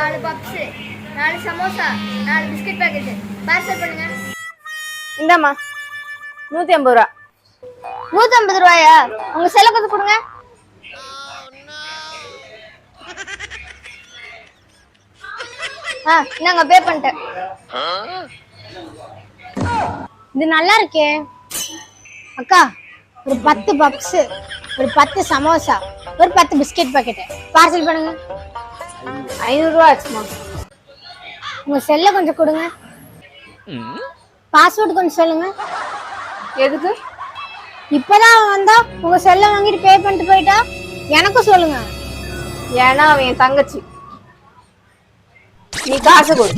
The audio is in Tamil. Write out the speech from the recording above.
4 puffs, 4 samosa, 4 biscuit packet parcel பண்ணுங்க. இந்தாம்மா 150 ரூபா. 150 ரூபாயா? உங்க செல்ல கொஞ்சம் கொடுங்க. நாங்க பே பண்ணிட்டேன். இது நல்லா இருக்கே அக்கா. ஒரு 10 பப்ஸ், ஒரு 10 சமோசா, ஒரு 10 பிஸ்கெட் பாக்கெட் பார்சல் பண்ணுங்க. 500 ரூபா ஆச்சுமா. உங்க செல்ல கொஞ்சம் கொடுங்க. பாஸ்வேர்டு கொஞ்சம் சொல்லுங்க. எதுக்கு? இப்பதான் அவன் வந்தா உங்க செல்ல வாங்கிட்டு பே பண்ணிட்டு போயிட்டா. எனக்கும் சொல்லுங்க. ஏன்னா அவன் என் தங்கச்சி. நீ காசு கொடு.